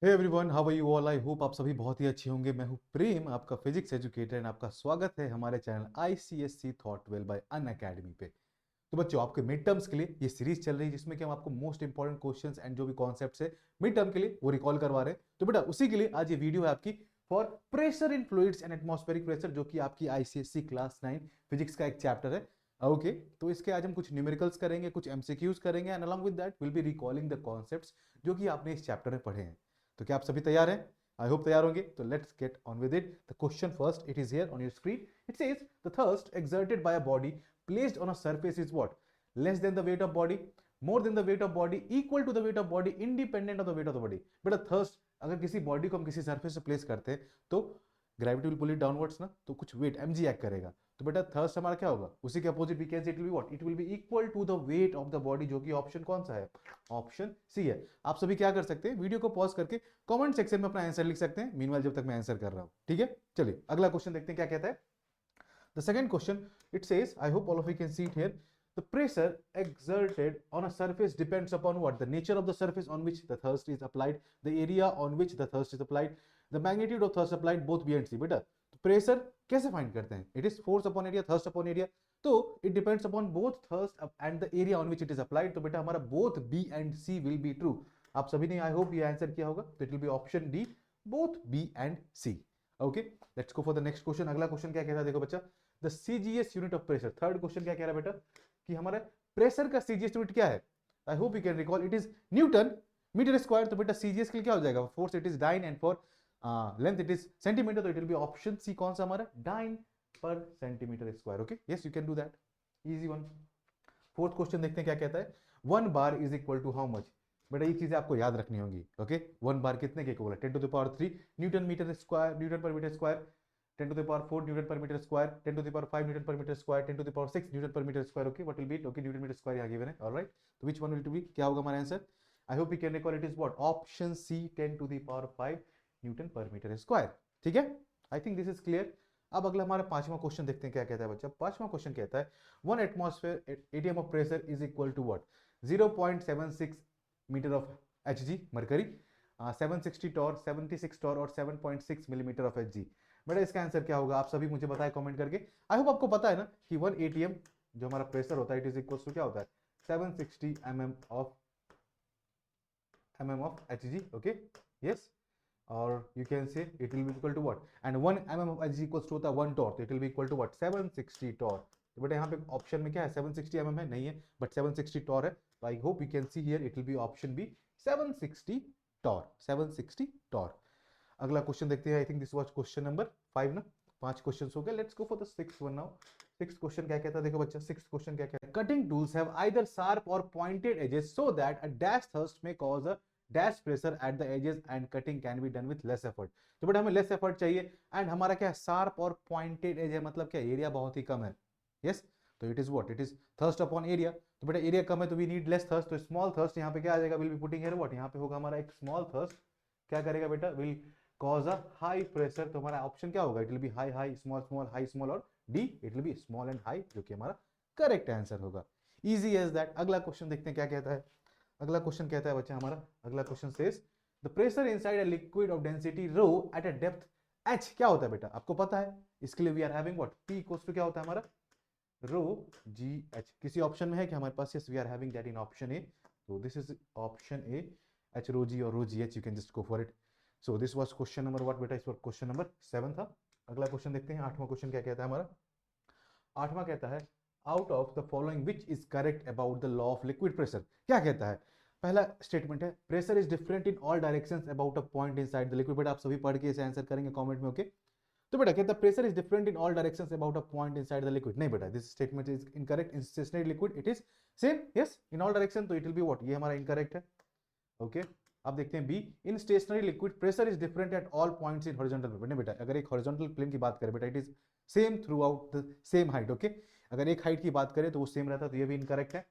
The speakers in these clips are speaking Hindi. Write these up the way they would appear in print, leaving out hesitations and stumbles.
Hey everyone, how are you all? I hope आप सभी बहुत ही अच्छे होंगे। मैं हूं प्रेम, आपका फिजिक्स एजुकेटर, एंड आपका स्वागत है हमारे channel ICSC thought well by Unacademy पे। तो बच्चों, आपके मिड टर्म्स के लिए ये सीरीज चल रही है जिसमें कि हम आपको मोस्ट इंपॉर्टेंट क्वेश्चंस एंड जो भी कॉन्सेप्ट्स है मिड टर्म के लिए वो रिकॉल करवा रहे हैं। तो बेटा, उसी के लिए आज ये वीडियो है आपकी for pressure in fluids and atmospheric pressure, जो कि आपकी आईसीएससी क्लास 9 फिजिक्स का एक चैप्टर है। ओके, तो इसके आज हम कुछ न्यूमेरिकल्स करेंगे, कुछ एमसीक्यूज करेंगे, and along with that will B recalling the concepts जो कि आपने इस चैप्टर में पढ़े हैं। तो क्या आप सभी तैयार हैं? आई होप तैयार होंगे। तो let's get on with it. The question first, it is here on your screen. It says the thrust exerted by a body placed on a surface is what? Less than the weight of body, more than the weight of body, equal to the weight of body, independent of the weight of the body। बेटा, थर्स्ट अगर किसी बॉडी को हम किसी सरफेस पे प्लेस करते हैं तो gravity will pull it downwards ना, तो कुछ वेट mg एक्ट करेगा। तो बेटा, थर्स्ट हमारा क्या होगा? उसी के opposite we can say it will be what? It will be equal to the weight of the body, जो कि ऑप्शन कौन सा है? ऑप्शन सी है। आप सभी क्या कर सकते हैं, वीडियो को पॉज करके कमेंट सेक्शन में अपना आंसर लिख सकते हैं, मीनवाइल जब तक मैं आंसर कर रहा हूं। ठीक है, चलिए अगला क्वेश्चन देखते हैं क्या कहता है। The second question, it says, I hope all of you can see it here. The pressure exerted on a surface depends upon what? The nature of the surface on which the thrust is applied, the area on which the thrust is applied, the magnitude of thrust applied, both B and C। बेटा, तो प्रेशर कैसे फाइंड करते हैं? It is force upon area, thrust upon area. तो it depends upon both thrust and the area on which it is applied. तो बेटा, हमारा both B and C will be true. आप सभी ने आई होप ये आंसर किया होगा, तो it will be option D, both B and C. Okay, let's go for the next question. अगला क्वेश्चन क्या कहता है, देखो बच्चा। The CGS unit of pressure, third question क्या कह रहा है बेटा कि हमारे प्रेशर का सीजीएस यूनिट क्या है? I hope you can recall, it is newton metre square. तो बेटा, सीजीएस के लिए क्या हो जाएगा? Force it is dyne, and for length it is centimetre. तो it will be option C, कौन सा हमारा? डाइन पर centimetre square. Okay, yes, you can do that, easy one. Fourth question देखते हैं क्या कहता है। 1 bar is equal to how much? बेटा, ये चीजें आपको याद रखनी होंगी। ओके, 1 बार कितने के इक्वल है? 10⁻³ newton metre square, newton per metre square. 10⁴ newton per metre square, 10⁵ newton per metre square, 10⁶ newton per metre square. Okay, what will be? Okay, newton metre square यहाँ गिवन है। ऑलराइट, तो व्हिच वन विल बी? क्या होगा हमारा answer? I hope you can recall, it is what? Option C, 10⁵ newton per metre square. ठीक है, I think this is clear. अब अगला हमारा पांचवा क्वेश्चन देखते हैं क्या कहता है बच्चा। पांचवा क्वेश्चन कहता है, 1 atmosphere ATM of pressure is equal to what? 0.76 metre of HG mercury, 760 torr, 76 torr और 7.6 मिलीमीटर ऑफ एचजी। बेटा, इसका आंसर क्या होगा? आप सभी मुझे बताएं कमेंट करके। आई होप आपको पता है ना कि 1 एटीएम जो हमारा प्रेशर होता है, इट इज इक्वल टू क्या होता है? 760 mm of Hg. Okay, yes, और you can say it will be equal to what? And 1 mm of Hg equals to होता है 1 torr, तो it will be equal to what? 760 torr। तो बेटा, यहाँ पे ऑप्शन में क्या है? 760 mm है? नहीं है, बट 760 torr है। तो I hope you can see here, it will be option B, 760 torr, 760 torr। अगला क्वेश्चन देखते हैं। I think this was question number 5 ना। 5 क्वेश्चन हो गए। Let's go for the sixth one now. Sixth question क्या कहता है, देखो बच्चा। सिक्स्थ क्वेश्चन क्या कहता है, cutting tools have either sharp और pointed edges so that a dash thrust में cause a dash pressure at the edges and cutting can be done with less effort. तो बेटा, हमें लेस एफर्ट चाहिए, एंड हमारा क्या है? शार्प और पॉइंटेड एज है, मतलब क्या? एरिया बहुत ही कम है। यस, तो it is what? It is thrust upon area. तो बेटा, एरिया कम है तो वी नीड लेस थर्स्ट, तो स्मॉल थर्स्ट यहाँ पे क्या आ जाएगा? Will be putting here what? यहाँ पे होगा हमारा एक स्मॉल थर्स्ट। क्या करेगा बेटा? Will cause a high pressure. तो हमारा ऑप्शन क्या होगा? It will be high high, small small, high small, और D it will be small and high, जो कि हमारा करेक्ट आंसर होगा। Easy as that. अगला क्वेश्चन देखते हैं क्या कहता है। अगला क्वेश्चन कहता है बच्चा हमारा, अगला question says the pressure inside a liquid of density rho at a depth h क्या होता है बेटा? आपको पता है। इसके लिए we are having what? p equals to क्या होता है हमारा? रो जी एच। किसी ऑप्शन में है कि हमारे पास? Yes, we are having that in option A. तो this is option A, H rho g और rho ji H, you can just go for it. So this was question number what बेटा? इस बार क्वेश्चन नंबर 7 था। अगला क्वेश्चन देखते हैं। आठवां क्वेश्चन क्या कहता है हमारा? आठवां कहता है, out of the following which is correct about the law of liquid pressure. क्या कहता है? पहला स्टेटमेंट है, pressure is different in all directions about a point inside the liquid. बेटा, आप सभी पढ़ के इसे आंसर करेंगे कमेंट में। ओके, तो बेटा कहता है pressure is different in all directions about a point inside the liquid. नहीं बेटा, this statement is incorrect. In stationary liquid it is same, yes, in all direction, तो इट विल बी व्हाट? ये हमारा इनकरेक्ट है। ओके, अब देखते हैं B, in stationary liquid pressure is different at all points in horizontal plane. नहीं बेटा, अगर एक हॉरिजॉन्टल प्लेन की बात करें बेटा, it is same through out the same height. Okay, अगर एक हाइट की बात करें तो वो सेम रहता है, तो ये भी इनकरेक्ट है।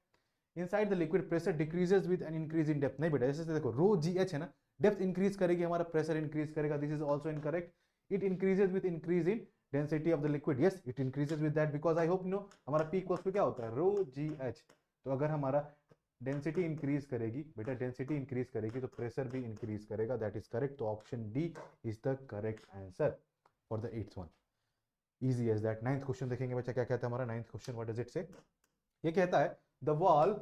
Inside the liquid pressure decreases with an increase in depth. नहीं बेटा, जैसे देखो रो जी एच है ना, डेप्थ इंक्रीज करेगी, हमारा प्रेशर इंक्रीज करेगा। This is also incorrect. It increases with increase in density of the liquid. Yes, it increases with that, because I hope know हमारा पी इक्वल्स टू क्या होता है? रो जी एच। तो अगर हमारा डेंसिटी इंक्रीज करेगी बेटा, डेंसिटी इंक्रीज करेगी तो प्रेशर भी इंक्रीज करेगा, दैट इज करेक्ट। तो option D is the correct answer for the 8th one. Easy as that. 9th question देखेंगे बच्चा क्या कहता है हमारा 9th question, what does it से? ये कहता है the wall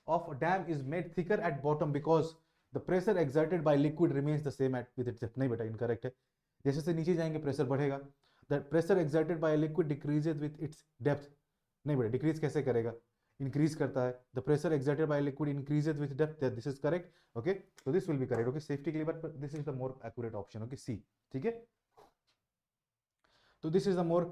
of dam is made thicker at bottom because the pressure exerted by liquid remains the same at with its depth. नहीं बेटा, इनकरेक्ट है। जैसे से नीचे जाएंगे प्रेशर बढ़ेगा। The pressure exerted by liquid decreases with its depth. नहीं बेटा, डिक्रीज कैसे करेगा, इंक्रीज करता है। The pressure exerted by liquid increases with depth, this is correct. Okay, तो this will be correct. Okay, safety के लिए but this is the more accurate option. Okay, C. ठीक है, तो this is the more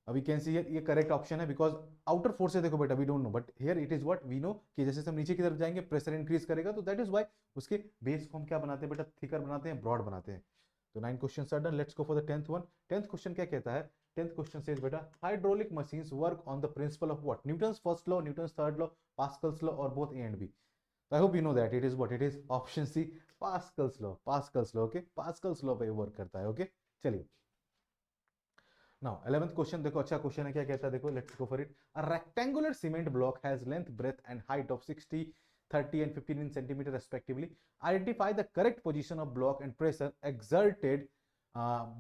we can see ये करेक्ट ऑप्शन है बिकॉज आउटर फोर्स है। देखो बेटा, we don't know but here it is what we know कि जैसे हम नीचे की तरफ जाएंगे प्रेशर इंक्रीज करेगा, तो दैट इज व्हाई उसके बेस को हम क्या बनाते हैं बेटा, थिकर बनाते हैं, ब्रॉड बनाते हैं। तो 9 question are done. Let's go for the 10th one. 10th question क्या कहता है? 10th क्वेश्चन सेज बेटा hydraulic machines work on the principle of what? Newton's first law, Newton's third law, Pascal's law और both A and B. I hope you know that it is what, it is option C, Pascal's law. Pascal's law, okay, Pascal's law पे वर्क करता है। ओके, चलिए नाउ 11th क्वेश्चन देखो, अच्छा क्वेश्चन है। क्या कहता है देखो, let's go for it. A rectangular cement block has length, breadth and height of 60, 30 and 15 in centimeter respectively. Identify the correct position of block and pressure exerted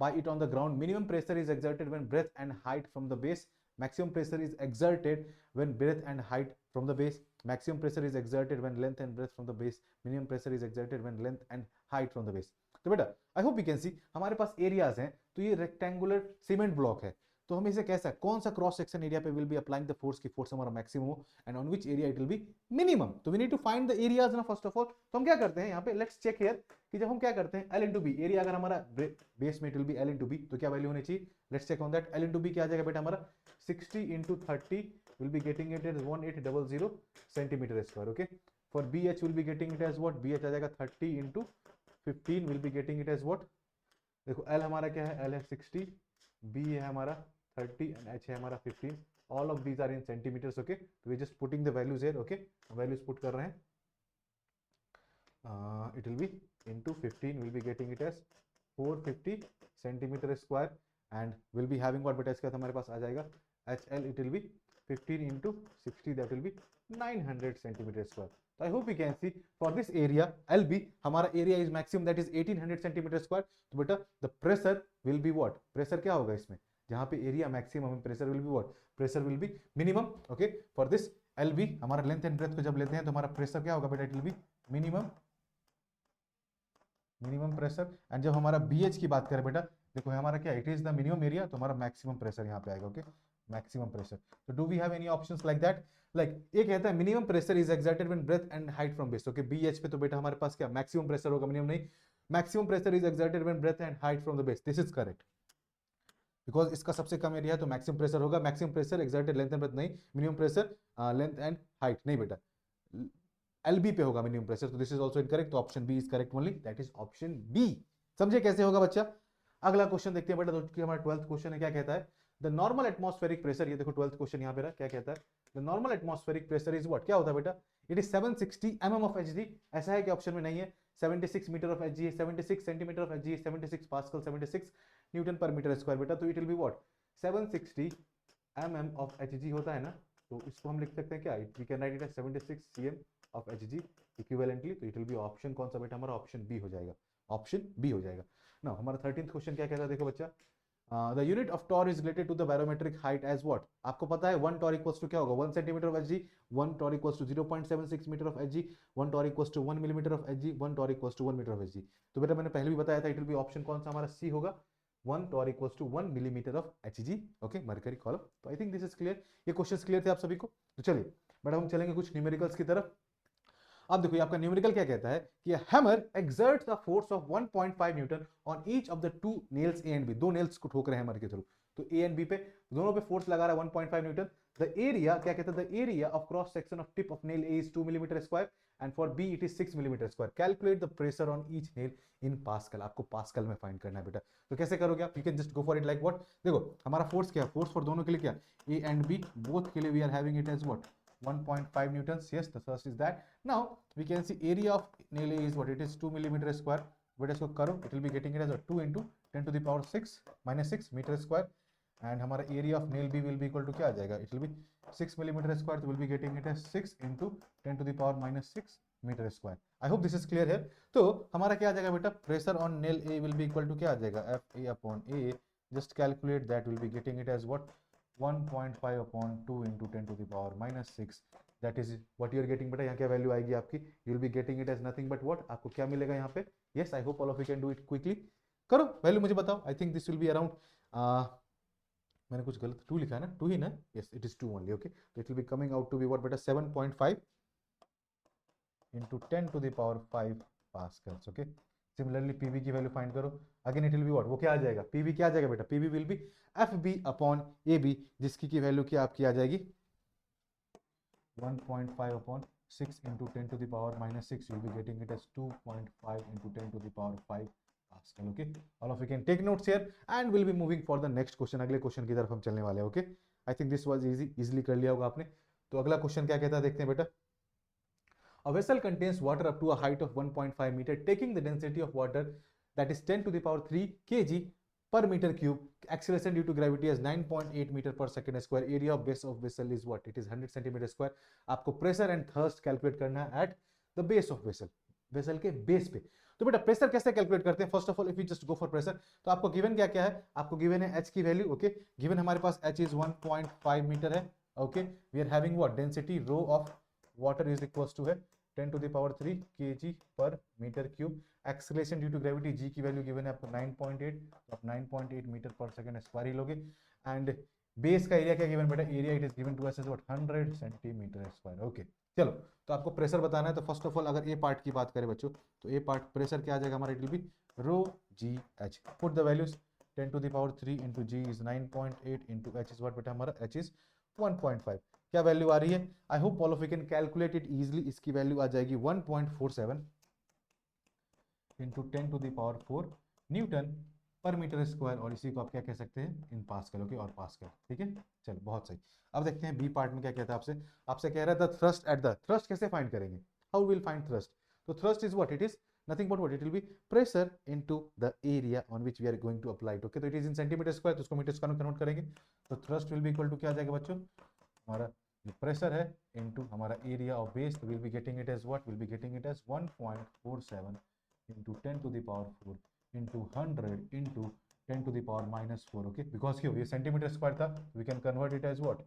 by it on the ground. Minimum pressure is exerted when breadth and height from the base. Maximum pressure is exerted when breadth and height from the base. Maximum pressure is exerted when length and breadth from the base. Minimum pressure is exerted when length and height from the base. तो बेटा आई होप यू कैन सी हमारे पास एरियाज हैं। तो ये रेक्टेंगुलर सीमेंट ब्लॉक है, तो हम इसे कैसा, कौन सा क्रॉस सेक्शन एरिया पे will be applying the force की फोर्स हमारा मैक्सिमम हो and on which area it will be minimum. तो we need to find the areas ना फर्स्ट ऑफ ऑल। तो हम क्या करते हैं यहाँ पे, लेट्स चेक हियर कि जब हम क्या करते हैं L इंटू बी, एरिया अगर हमारा बेस में it will be L into B, तो क्या वैल्यू होनी चाहिए? Let's check on that. L into B क्या आ जाएगा बेटा हमारा 60 into 30 will be getting it as 1800 centimetre square. Okay, for BH will be getting it as what, BH आ जाएगा 30 into 15 will be getting it as what. देखो L हमारा क्या है, L है 60, B है हमारा 30 एंड H है हमारा 15। All of these are in centimetres. Okay, तो we just putting the values here. Okay, values put कर रहे हैं। It will be into 15 will be getting it as 450 centimetre square and will be having what बेटा, इसका हमारे पास आ जाएगा HL, it will be 15 into 60 that will be 900 centimetre square. So I hope you can see for this area LB हमारा area is maximum that is 1800 centimetre square. तो बेटा the pressure will be what, pressure क्या होगा इसमें, जहां पे area maximum pressure will be what, pressure will be minimum. Okay, for this LB हमारा लेंथ एंड ब्रेथ को जब लेते हैं तो हमारा प्रेशर क्या होगा बेटा, it will be minimum, minimum pressure. And जब हमारा BH की बात करें बेटा, देखो हमारा क्या, it is the minimum area, तो हमारा मैक्सिमम प्रेशर यहाँ पे आएगा। Okay, maximum pressure. तो do we have any options like that? Like ये कहता है minimum pressure is exerted when breadth and height from base. Okay, BH पे तो बेटा हमारे पास क्या मैक्सिमम प्रेशर होगा, मिनिमम नहीं। Maximum pressure is exerted when breadth and height from the base, this is correct because इसका सबसे कम एरिया है तो मैक्सिमम प्रेशर होगा। Maximum pressure exerted length and breadth नहीं, minimum pressure length and height नहीं बेटा, LB पे होगा मिनिमम प्रेशर। तो दिस इज आल्सो इनकरेक्ट, तो option B is correct only, that is option B. समझे कैसे होगा बच्चा? अगला क्वेश्चन देखते हैं बेटा, तो हमारा 12th क्वेश्चन है। क्या कहता है? द नॉर्मल एटमॉस्फेरिक प्रेशर, ये देखो 12th क्वेश्चन यहाँ पे रहा, क्या कहता है? The normal atmospheric pressure is what, क्या होता है बेटा? It is 760 mm of Hg। ऐसा है कि ऑप्शन में नहीं है। 76 metre of Hg, 76 centimetre of Hg, 76 pascal, 76 newton per metre square बेटा। तो it will be what, 760 mm of Hg होता है ना, तो इसको हम लिख सकते हैं क्या, we can write it as 76 cm of Hg equivalently. तो इट विल बी ऑप्शन कौन सा बेटा हमारा, ऑप्शन बी हो जाएगा, ऑप्शन बी हो जाएगा ना। हमारा 13th क्वेश्चन क्या कहता है देखो बच्चा, the unit of torr is related to the barometric height as what. आपको पता है 1 टॉर इक्वल्स टू क्या होगा, 1 centimetre of Hg, 1 torr equals to 0.76 metre of Hg, 1 torr equals to 1 millimetre of Hg, 1 torr equals to 1 metre of Hg। तो बेटा मैंने पहले भी बताया था, इट विल बी ऑप्शन कौन सा हमारा, सी होगा, 1 torr equals to 1 millimetre of Hg। Okay, mercury column. तो I think this is clear, ये क्वेश्चंस क्लियर थे आप सभी को। तो चलिए मैडम हम चलेंगे कुछ न्यूमेरिकल्स की तरफ। अब देखो आपका न्यूमेरिकल क्या कहता है कि hammer exerts the force of 1.5 newton on each of the two nails A and B. दो नेल्स को ठोक रहे हैं हैमर के थ्रू, तो ए एंड बी पे दोनों पे फोर्स लगा रहा है 1.5 न्यूटन। द एरिया क्या कहता है, the area of cross section of tip of nail A is 2 millimetre square and for B it is 6 millimetre square. Calculate the pressure on each nail in pascal. आपको पास्कल में फाइंड करना है बेटा। तो कैसे करोगे आप, you can just go for it like what. देखो हमारा फोर्स क्या है, फोर्स फॉर दोनों के लिए क्या, ए एंड बी बोथ के लिए we are having it as what, 1.5 newtons. Yes, the first is that. Now we can see area of nail A is what, it is 2 millimeter square. But इसको करो, it will be getting it as a 2 into 10 to the power 6 minus 6 meter square and हमारा area of nail B will be equal to क्या आ जाएगा, it will be 6 millimetre square, तो will be getting it as 6 into 10 to the power minus 6 metre square. I hope this is clear है। तो हमारा क्या आ जाएगा बेटा, pressure on nail A will be equal to क्या आ जाएगा, F A upon A, just calculate that, will be getting it as what 1.5 upon 2 into 10 to the power minus 6, that is what you are getting बेटा। यहाँ क्या वैल्यू आएगी आपकी, you will be getting it as nothing but what, आपको क्या मिलेगा यहाँ पे, yes I hope all of you can do it quickly, करो वैल्यू मुझे बताओ। I think this will be around, मैंने कुछ गलत 2 लिखा है ना, 2 ही ना, yes it is 2 only, okay, तो it will be coming out to be what बेटा 7.5 into 10 to the power 5 pascals, okay. Similarly PV की वैल्यू फाइंड करो, again it will be what, वो क्या आ जाएगा, पीवी क्या आ जाएगा बेटा, PV will be F B upon A B, जिसकी की वैल्यू क्या आपकी आ जाएगी 1.5 upon 6 into 10 to the power minus 6, you will be getting it as 2.5 into 10 to the power 5 pascal, okay. All of you can take notes here and will be moving for the next question, अगले क्वेश्चन की तरफ हम चलने वाले हैं, okay. I think this was easy, easily कर लिया होगा आपने। तो अगला क्वेश्चन क्या कहता है देखते हैं बेटा। A vessel contains water up to a height of 1.5 meter, taking the density of water that is 10 to the power 3 kg per meter cube. Acceleration due to gravity is 9.8 meter per second square. Area of base of vessel is what? It is 100 centimeter square. आपको pressure and thrust calculate करना है at the base of vessel, vessel के base पे। तो बेटा प्रेशर कैसे कैलकुलेट करते हैं, first of all if you just go for pressure, तो आपको गिवन क्या क्या है, आपको गिवन है h की वैल्यू, ओके, गिवन हमारे पास h इज 1.5 मीटर है, okay, we are having what, density rho of water is equals to है 10 टू द पावर 3 kg पर metre cube, acceleration due to gravity g की वैल्यू गिवन है आपको 9.8, तो आप 9.8 मीटर पर सेकंड स्क्वायर ही लोगे, एंड बेस का एरिया क्या गिवन बेटा, area it is given to us as what 100 centimetre square, okay. चलो तो आपको प्रेशर बताना है, तो फर्स्ट ऑफ ऑल अगर ए पार्ट की बात करें बच्चों, तो ए पार्ट प्रेशर क्या आ जाएगा हमारा, it will be rho ji h, put the values 10 to the power 3 into g is 9.8 into h is what बेटा हमारा एच इज 1.5, क्या वैल्यू आ रही है, I hope all of you can calculate it easily, इसकी वैल्यू आ जाएगी 1.47 into 10 to the power 4 newton per metre square, और इसी को आप क्या कह सकते हैं इन पास्कल, ओके, और पास्कल, ठीक है। चलो बहुत सही। अब देखते हैं बी पार्ट में क्या कहता है आपसे, आपसे कह रहा था थ्रस्ट एट द, थ्रस्ट कैसे फाइंड करेंगे, हाउ विल फाइंड थ्रस्ट, तो thrust is what, it is nothing but what, it will be pressure into the area on which we are going to apply it, okay, तो it is in centimeter square, तो उसको मीटर स्क्वायर में कन्वर्ट करेंगे, तो thrust will be equal to क्या आ जाएगा बच्चों, हमारा प्रेशर है इनटू हमारा एरिया ऑफ बेस, तो will be getting it as what, will be getting it as 1.47 into 10 to the power 4 into 100 into 10 to the power minus 4, okay, because क्यों ये सेंटीमीटर स्क्वायर था, we can convert it as what,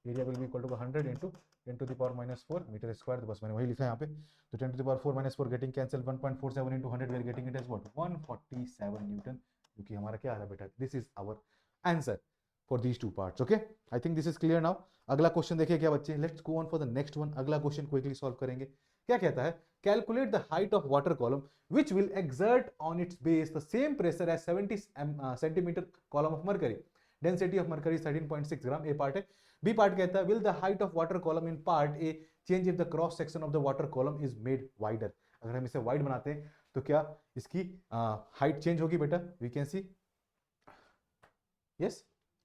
area will be equal to 100 into 10 to the power minus 4 metre square, तो बस मैंने वही लिखा है यहाँ पे, तो 10 to the power 4 minus 4 getting cancel, 1.47 into 100 we are getting it as what 147 newton, जो कि हमारा क्या आ रहा है बेटा, this is our answer for these two parts, okay, I think this is clear now। अगला क्वेश्चन देखिए क्या बच्चे, let's go on for the next one, अगला क्वेश्चन क्विकली सॉल्व करेंगे। क्या कहता है, calculate the height of water column which will exert on its base the same pressure as 70 centimetre column of mercury, density of mercury 13.6 gram, A part है। बी पार्ट कहता है will the height of water column in part A change if the cross section of the water column is made wider, अगर हम इसे वाइड बनाते हैं तो क्या इसकी हाइट चेंज होगी बेटा, we can see, yes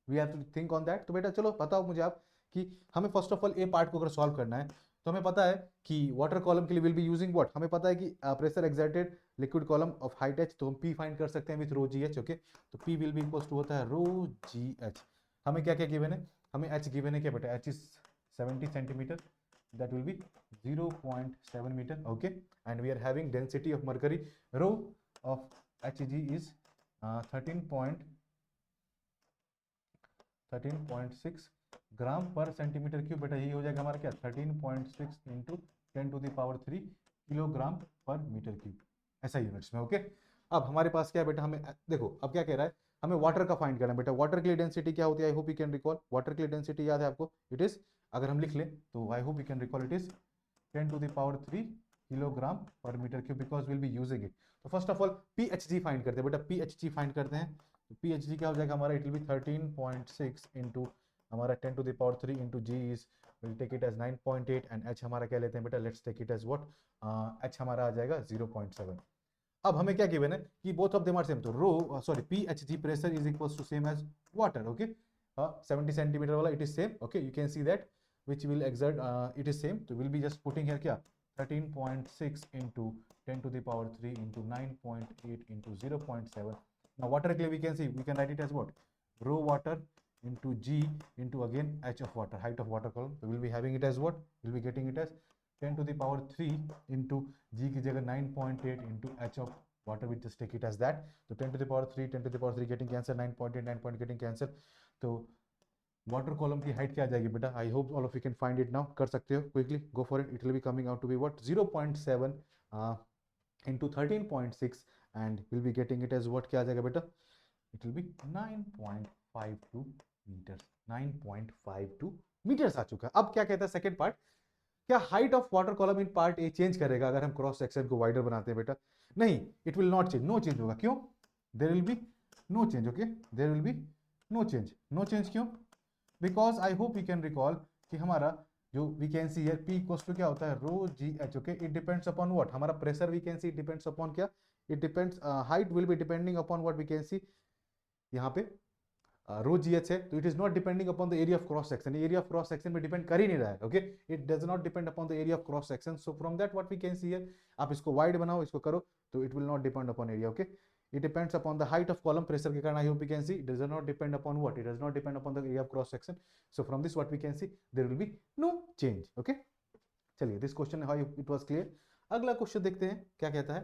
we have to think on that. तो बेटा चलो बताओ मुझे आप कि हमें first of all A part को अगर सॉल्व करना है, तो हमें पता है कि वाटर कॉलम के लिए विल बी यूजिंग व्हाट, हमें पता है कि pressure exerted liquid column of height H, तो हम पी फाइंड कर सकते हैं with rho ji H, okay, तो P will be equals to होता है रो जी एच। हमें क्या क्या गिवन है, हमें एच गिवन है क्या बेटा, H is 70 centimetre, that will be 0.7 meter, okay, and we are having density of mercury rho of Hg is 13.6 ग्राम पर सेंटीमीटर क्यूब, बेटा यही हो जाएगा हमारा क्या 13.6 into 10 to the power 3 kilogram पर मीटर क्यूब, ऐसा यूनिट्स में, ओके। अब हमारे पास क्या है बेटा, हमें देखो अब क्या कह रहा है, हमें वाटर का फाइंड करना है बेटा, वाटर के लिए डेंसिटी क्या होती है, I hope you can recall, water के लिए डेंसिटी याद है आपको, इट इज, अगर हम लिख लें तो I hope you can recall, it is 10 to the power 3 kilogram पर metre cube, because will be using it. तो first of all PHG find करते हैं बेटा, पीएचजी फाइंड करते हैं, तो पीएचजी क्या हो जाएगा हमारा, इट विल बी 13.6 इंटू हमारा 10 to the power 3 into g is will take it as 9.8 and h हमारा क्या लेते हैं बेटा, let's take it as what, h हमारा आ जाएगा 0.7। अब हमें क्या गिवन है कि both of them are same, तो rho sorry PHG pressure is equals to same as water, okay, 70 centimetre वाला it is same, okay, you can see that which will exert it is same, so we'll be just putting here क्या 13.6 into 10 to the power 3 into 9.8 into 0.7। now water के लिए we can see, we can write it as what, rho water into G into again H of water, height of water column. So we'll be having it as what? We'll be getting it as 10 to the power 3 into G की जगह 9.8 into H of water. We just take it as that. So 10 to the power 3, 10 to the power 3 getting cancel, 9.8, 9 getting cancel. तो वाटर कॉलम की हाइट क्या आ जाएगी बेटा? I hope all of you can find it now. कर सकते हो quickly, go for it. It will be coming out to be what? 0.7 into 13.6 and we'll be getting it as what? क्या आ जाएगा बेटा? It will be 9.52 meters. 9.52 meters आ चुका है. अब क्या कहता है सेकंड पार्ट? क्या height of water column in part A change करेगा अगर हम क्रॉस सेक्शन को वाइडर बनाते हैं बेटा? नहीं, it will not change. No change होगा. क्यों? There will be no change. Okay, there will be no change. No change क्यों? Because I hope you can recall कि हमारा जो we can see here P equals to क्या होता है? Rho ji H. Okay, it depends upon what? हमारा pressure we can see depends upon क्या? It depends, height will be depending upon what we can see यहाँ पे रो जी एच है. तो it is not depending upon the area of cross section. Area of cross section में डिपेंड कर ही नहीं रहा है. Okay, it does not depend upon the area of cross section. So from that what we can see here, आप इसको वाइड बनाओ, इसको करो, तो it will not depend upon area. Okay, it depends upon the height of column. Pressure के कारण I hope you can see it does not depend upon what? It does not depend upon the area of cross section. So from this what we can see, there will be no change. Okay, चलिए, this question how it was clear. अगला क्वेश्चन देखते हैं क्या कहता है.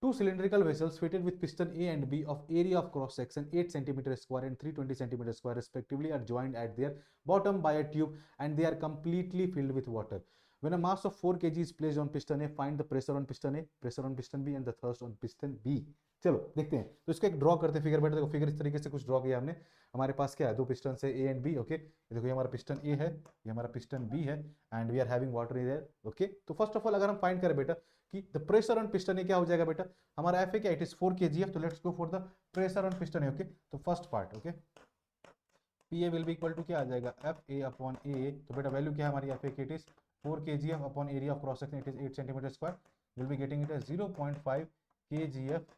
Two cylindrical vessels fitted with piston A and B of area of cross section 8 cm square and 320 cm square respectively are joined at their bottom by a tube and they are completely filled with water. When a mass of 4 kg is placed on piston A, find the pressure on piston A, pressure on piston B and the thrust on piston B. चलो देखते हैं. तो इसको एक ड्रॉ करते हैं फिगर. बेटा देखो, फिगर इस तरीके से कुछ ड्रॉ किया हमने. हमारे पास क्या है? दो पिस्टन से ए एंड बी. ओके, देखो ये हमारा पिस्टन ए है, ये हमारा पिस्टन बी है and we are having water in there. Okay, तो फर्स्ट ऑफ ऑल अगर हम फाइंड करें बेटा कि the pressure on piston A क्या हो जाएगा बेटा? हमारा एफ ए क्या? It is 4 kgf. तो let's go for the pressure on piston A. Okay, तो first part, okay, P A will be equal to क्या आ जाएगा? F A upon A. तो बेटा वैल्यू क्या है हमारी एफ ए की? It is 4 kgf upon area of cross section, it is 8 cm square. Will be getting it as 0.5 kgf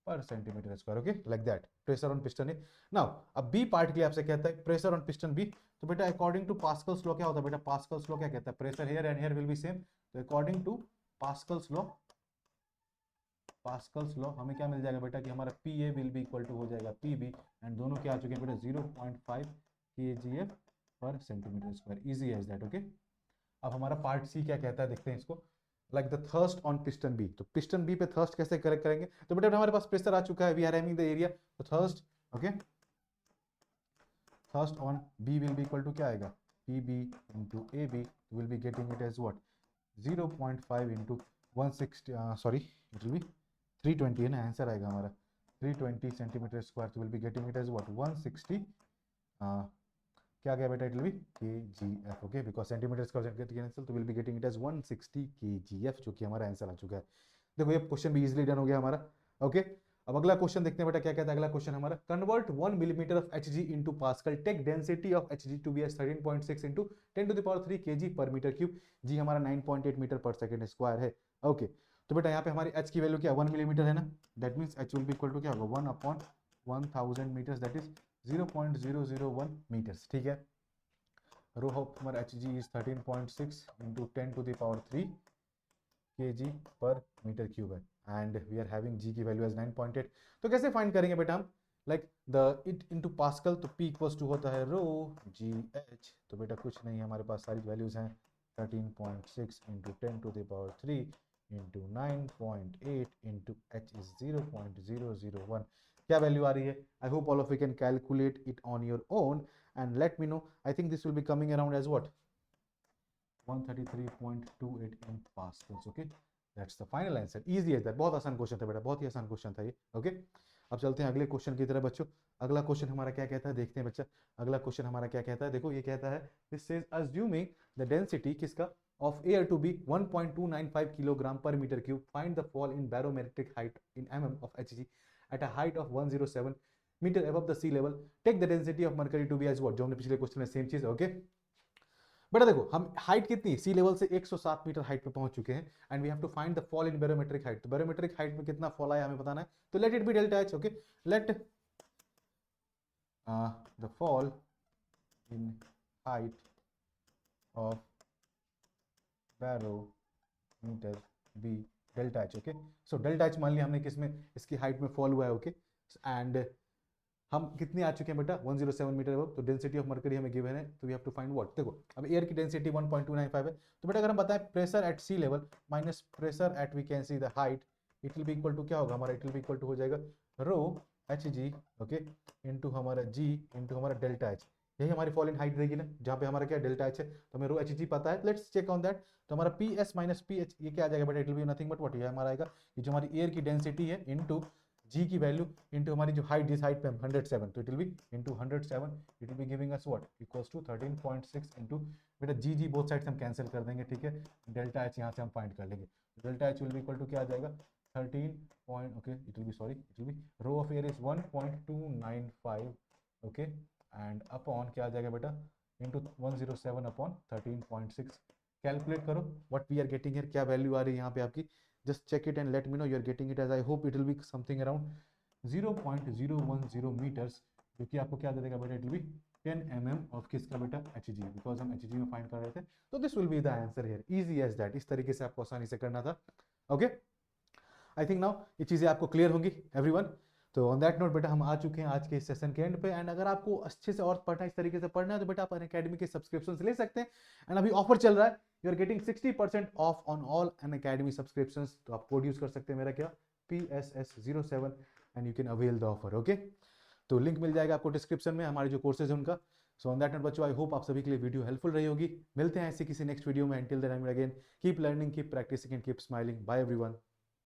per centimetre square. Okay, like that pressure on piston A. Now अब बी पार्ट के लिए आपसे कहता है प्रेशर ऑन पिस्टन बी. तो बेटा अकॉर्डिंग टू पास्कल्स लॉ क्या होता है बेटा? पास्कल्स लॉ क्या कहता है? Pressure here and here will be same. तो according to pascal's law, Pascal's law हमें क्या मिल जाएगा बेटा कि हमारा P A will be equal to हो जाएगा पी बी एंड दोनों क्या आ चुके हैं बेटा? 0.5 kgf per centimetre square. Easy है दैट. ओके, अब हमारा पार्ट सी क्या कहता है देखते हैं इसको. Like the thrust on piston B. तो पिस्टन बी पे थर्स्ट कैसे करेक्ट करेंगे? तो बेटा हमारे पास प्रेशर आ चुका है, we are having the area. तो thrust, okay, thrust on B will be equal to क्या आएगा? P B into A B. Will be getting it as what? 0.5 into 160, sorry it will be 320 है ना, आंसर आएगा हमारा 320 सेंटीमीटर स्क्वायर. तो will be getting it as what? 160, क्या गया बेटा? It will be kgf. Okay, because centimetre square cancel, तो will be getting it as 160 kgf, जो कि हमारा आंसर आ चुका है. देखो ये क्वेश्चन भी इजीली डन हो गया हमारा. ओके, अब अगला क्वेश्चन देखते हैं बेटा क्या कहता है. अगला क्वेश्चन हमारा, convert 1 millimetre of Hg into pascal, take density of Hg to be as 13.6 into 10 to the power 3 kg पर मीटर क्यूब. जी हमारा 9.8 मीटर पर सेकंड स्क्वायर है. ओके, तो बेटा यहाँ पे हमारी H की वैल्यू क्या? 1 मिलीमीटर है ना. That means H will be equal to क्या होगा? 1 upon 1000 metres, that is 0.001 metres. ठीक है, रो ऑफ हमारा Hg is 13.6 into 10 to the power 3 kg पर मीटर क्यूब है and we are having g की वैल्यू एज 9.8. तो कैसे फाइंड करेंगे बेटा हम? Like the it into pascal, तो p इक्वल्स टू होता है रो जी एच. तो बेटा कुछ नहीं, हमारे पास सारी वैल्यूज हैं. 13.6 into 10 to the power 3 into 9.8 into h is 0.001. क्या वैल्यू आ रही है? I hope all of you can calculate it on your own and let me know. I think this will be coming around as what? 133.28 in pascals. Okay, that's the final answer. Easy as that. बहुत आसान क्वेश्चन था बेटा, बहुत ही आसान क्वेश्चन था ये. ओके, अब चलते हैं अगले क्वेश्चन की तरफ बच्चों. अगला क्वेश्चन हमारा क्या कहता है देखते हैं बच्चा. अगला क्वेश्चन हमारा क्या कहता है? देखो ये कहता है, this says assuming the density किसका? of air to be 1.295 kilogram per meter cube, find the fall in barometric height in mm of Hg at a height of 107 metre above the sea level. Take the density of mercury to be as what? जो हमने पिछले क्वेश्चन में सेम चीज. ओके बेटा देखो, हम हाइट कितनी? सी लेवल से 107 मीटर हाइट पे पहुंच चुके हैं and we have to find the fall in barometric height. तो बैरोमेट्रिक हाइट में कितना फॉल आया हमें बताना है. तो let it be delta H. Okay, let the fall in height of barometer be delta H. Okay, so delta H मान लिया हमने किसमें? इसकी हाइट में फॉल हुआ है. ओके, एंड हम कितने आ चुके हैं बेटा 107 मीटर अबव, तो डेंसिटी ऑफ मर्करी हमें गिवन है, तो we have to find what. देखो अब एयर की डेंसिटी 1.295 है, तो बेटा अगर हम बताएं pressure at sea level minus pressure at we can see the height, it will be equal to क्या होगा हमारा, it will be equal to हो जाएगा rho H G okay into हमारा जी इंटू हमारा डेल्टा एच। यही हमारी फॉल इन हाइट रहेगी ना, जहाँ पे हमारा क्या डेल्टा एच है, तो हमें रो एच जी पता है, लेट्स चेक ऑन दैट। तो हमारा P S minus P H ये क्या आ जाएगा बेटा, it will be nothing but what, ये हमारा आएगा ये जो हमारी एयर की डेंसिटी है इनटू जी की वैल्यू इंटू हमारी जो हाइट, जिस हाइट पे हम 107, तो it will be into 107, it will be giving us what equals to 13.6 into बेटा जी जी बोथ साइड से हम कैंसिल कर देंगे, ठीक है, डेल्टा एच यहाँ से हम फाइंड कर लेंगे, delta H will be equal to क्या आ जाएगा 13 point okay it will be sorry it will be rho of air is 1.295 okay and upon क्या आ जाएगा बेटा इंटू 107 अपॉन 13.6। कैलकुलेट करो what we are getting here, क्या वैल्यू आ रही है यहाँ पे आपकी, just check it and let me know you are getting it, as I hope it will be something around 0.010 meters, जो कि आपको क्या दे देगा बेटा, it will be 10 mm of किसका बेटा hg, बिकॉज हम hg में फाइंड कर रहे थे, तो this will be the answer here, easy as that, इस तरीके से आपको आसानी से करना था। ओके आई थिंक नाउ ये चीज़ें आपको क्लियर होंगी एवरीवन। तो ऑन दैट नोट बेटा हम आ चुके हैं आज के इस सेशन के एंड पे, एंड अगर आपको अच्छे से और पढ़ना इस तरीके से पढ़ना है तो बेटा आप अनअकैडमी के सब्सक्रिप्शन ले सकते हैं, एंड अभी ऑफर चल रहा है, you are getting 60% off on all Unacademy subscriptions, तो आप कोड यूज कर सकते हैं मेरा क्या PSS07 and you can avail the offer okay. तो लिंक मिल जाएगा आपको डिस्क्रिप्शन में हमारे जो कोर्सेज हैं उनका। सो ऑन दैट नोट बच्चों आई होप आप सभी के लिए वीडियो हेल्पफुल रही होगी, मिलते हैं ऐसे किसी नेक्स्ट वीडियो में, until then again keep learning keep practising and keep smiling, bye everyone.